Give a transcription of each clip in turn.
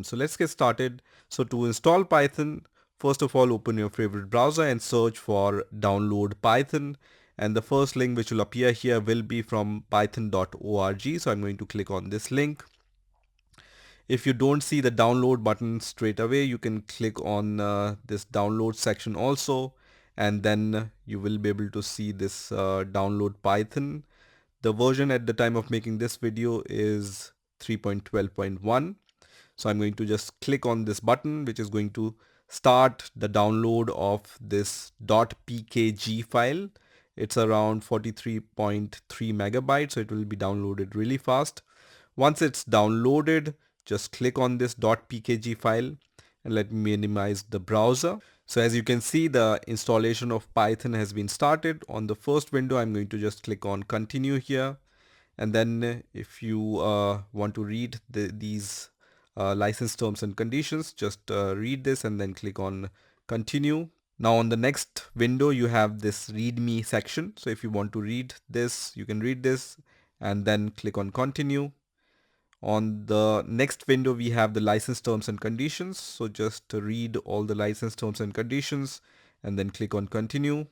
So let's get started. So to install Python, first of all, open your favorite browser and search for download Python. And the first link which will appear here will be from python.org. So I'm going to click on this link. If you don't see the download button straight away, you can click on this download section also, and then you will be able to see this download Python. The version at the time of making this video is 3.12.1. So I'm going to just click on this button, which is going to start the download of this .pkg file. It's around 43.3 megabytes, so it will be downloaded really fast. Once it's downloaded, just click on this .pkg file and let me minimize the browser. So as you can see, the installation of Python has been started. On the first window, I'm going to just click on continue here. And then if you want to read these license terms and conditions, just read this and then click on continue. Now on the next window, you have this readme section. So if you want to read this, you can read this and then click on continue. On the next window, we have the license terms and conditions. So just read all the license terms and conditions and then click on continue.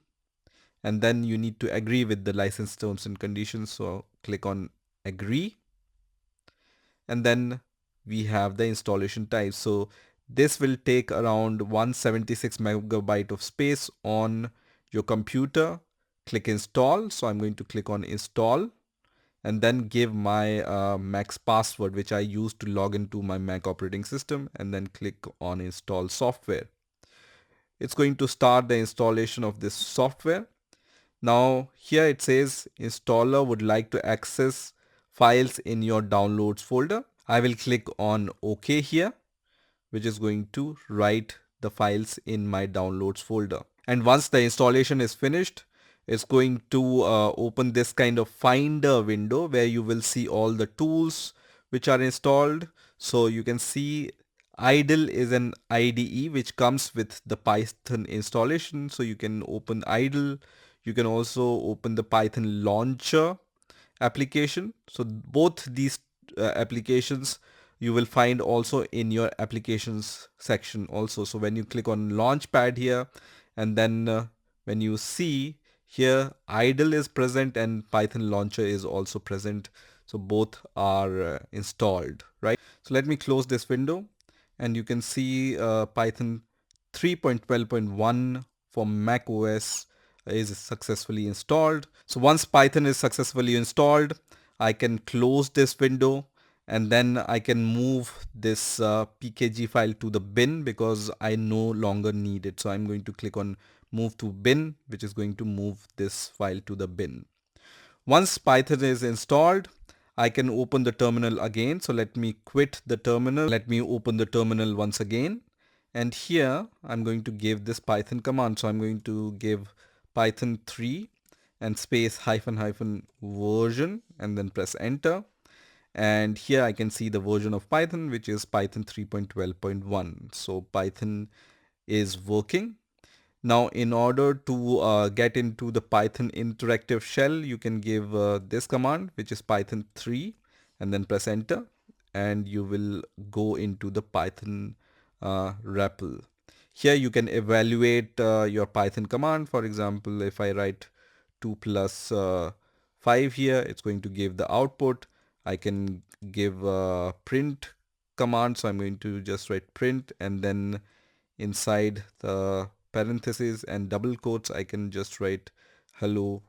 And then you need to agree with the license terms and conditions. So click on agree. And then we have the installation type. So this will take around 176 megabyte of space on your computer. Click install. So I'm going to click on install and then give my Mac's password, which I use to log into my Mac operating system, and then click on install software. It's going to start the installation of this software. Now here it says installer would like to access files in your downloads folder. I will click on OK here, which is going to write the files in my downloads folder. And once the installation is finished, it's going to open this kind of finder window where you will see all the tools which are installed. So you can see idle is an IDE which comes with the Python installation. So you can open idle. You can also open the Python launcher application. So both these applications you will find also in your applications section also. So when you click on launchpad here, and then when you see here idle is present and Python launcher is also present. So both are installed, right? So let me close this window and you can see Python 3.12.1 for Mac OS is successfully installed. So once Python is successfully installed, I can close this window and then I can move this pkg file to the bin because I no longer need it. So I'm going to click on move to bin, which is going to move this file to the bin. Once Python is installed, I can open the terminal again. So let me quit the terminal. Let me open the terminal once again. And here I'm going to give this Python command. So I'm going to give Python 3 and space hyphen hyphen version and then press enter. And here I can see the version of Python, which is Python 3.12.1. So Python is working. Now, in order to get into the Python interactive shell, you can give this command, which is Python 3, and then press enter, and you will go into the Python REPL. Here you can evaluate your Python command. For example, if I write 2 plus 5 here, it's going to give the output. I can give a print command. So I'm going to just write print, and then inside the parentheses and double quotes, I can just write hello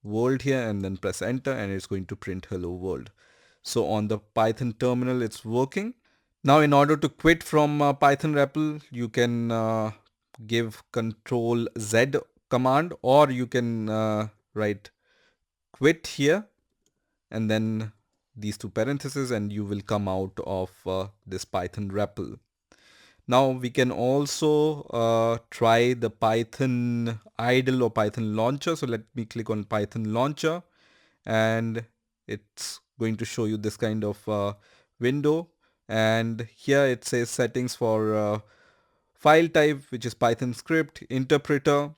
world here and then press enter, and it's going to print hello world. So on the Python terminal, it's working. Now, in order to quit from Python REPL, you can give Control Z command, or you can write quit here and then these two parentheses, and you will come out of this Python REPL. Now we can also try the Python idle or Python launcher. So let me click on Python launcher, and it's going to show you this kind of window. And here it says settings for file type, which is Python script, interpreter,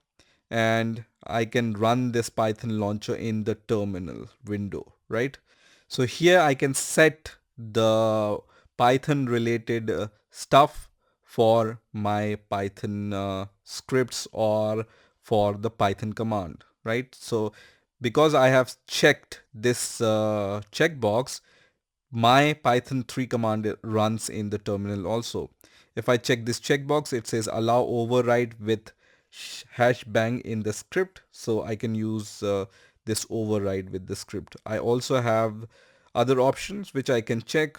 and I can run this Python launcher in the terminal window, right? So here I can set the Python related stuff for my Python scripts or for the Python command, right? So because I have checked this checkbox, my Python 3 command runs in the terminal also. If I check this checkbox, it says allow override with hash bang in the script. So I can use this override with the script. I also have other options which I can check,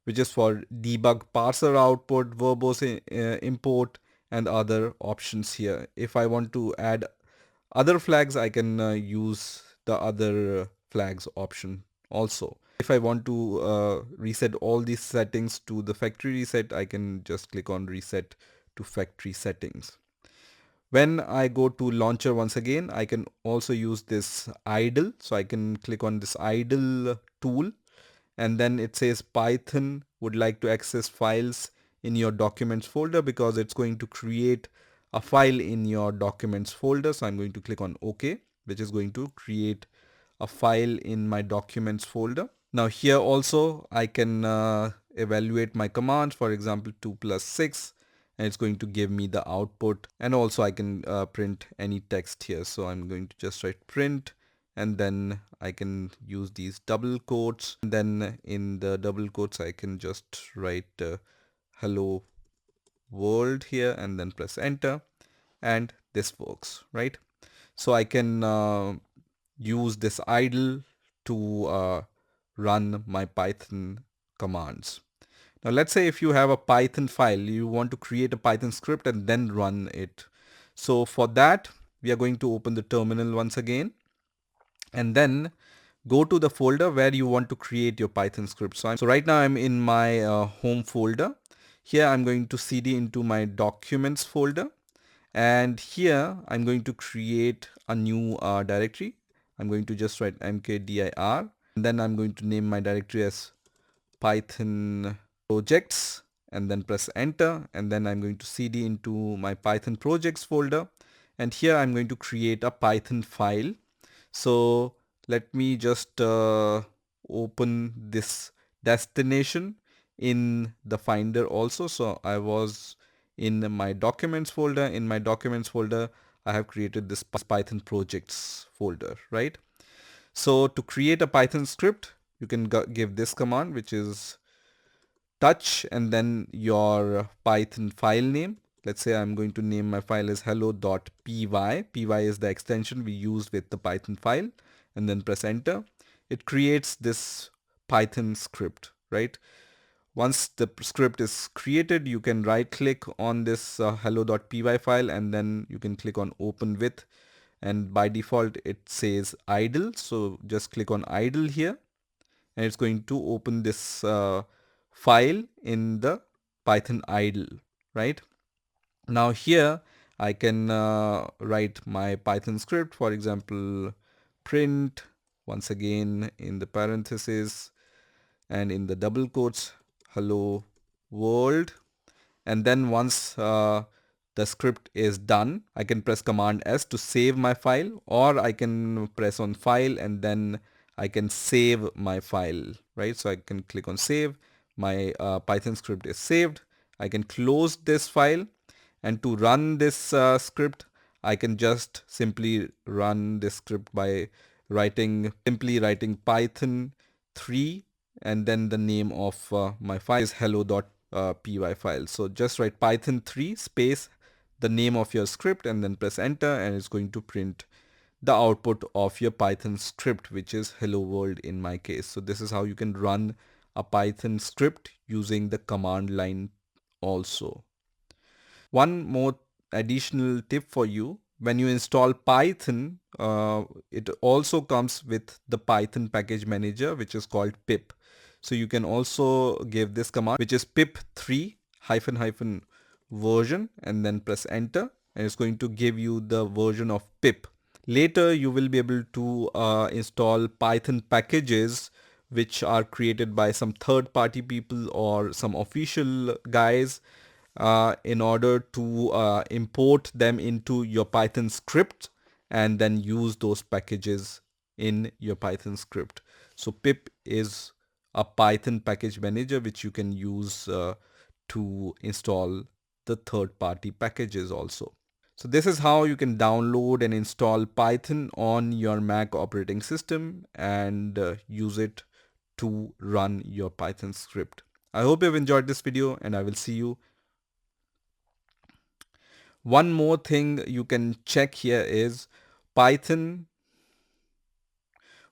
which is for debug parser output, verbose import, and other options here. If I want to add other flags, I can use the other flags option also. If I want to reset all these settings to the factory reset, I can just click on reset to factory settings. When I go to launcher once again, I can also use this idle. So I can click on this idle tool, and then it says Python would like to access files in your documents folder, because it's going to create a file in your documents folder. So I'm going to click on OK, which is going to create a file in my documents folder. Now here also I can evaluate my commands, for example 2 plus 6, and it's going to give me the output. And also I can print any text here. So I'm going to just write print, and then I can use these double quotes. And then in the double quotes I can just write hello world here, and then press enter, and this works, right? So I can use this idle to run my Python commands. Now let's say if you have a Python file, you want to create a Python script and then run it. So for that, we are going to open the terminal once again, and then go to the folder where you want to create your Python script. So right now I'm in my home folder. Here I'm going to cd into my documents folder, and here I'm going to create a new directory. I'm going to just write mkdir, and then I'm going to name my directory as Python projects, and then press enter, and then I'm going to cd into my Python projects folder, and here I'm going to create a Python file. So let me just open this destination in the Finder also. So I was in my documents folder. In my documents folder, I have created this Python projects folder, right? So to create a Python script, you can give this command, which is touch and then your Python file name. Let's say I'm going to name my file as hello.py. Py is the extension we use with the Python file, and then press enter. It creates this Python script, right? Once the script is created, you can right click on this hello.py file, and then you can click on open with, and by default it says idle. So just click on idle here, and it's going to open this file in the Python idle, right? Now here I can write my Python script, for example print, once again in the parenthesis and in the double quotes, hello world. And then once the script is done, I can press Command S to save my file, or I can press on file and then I can save my file, right? So I can click on save. My Python script is saved. I can close this file, and to run this script, I can just simply run this script by simply writing Python 3, and then the name of my file is hello.py file. So just write Python 3 space the name of your script, and then press enter, and it's going to print the output of your Python script, which is hello world in my case. So this is how you can run a Python script using the command line also. One more additional tip for you: when you install Python, it also comes with the Python package manager, which is called pip. So you can also give this command, which is pip3 hyphen hyphen version, and then press enter, and it's going to give you the version of pip. Later you will be able to install Python packages which are created by some third-party people or some official guys, in order to import them into your Python script and then use those packages in your Python script. So pip is a Python package manager which you can use to install the third-party packages also. So this is how you can download and install Python on your Mac operating system and use it to run your Python script. I hope you've enjoyed this video and I will see you. One more thing you can check here is Python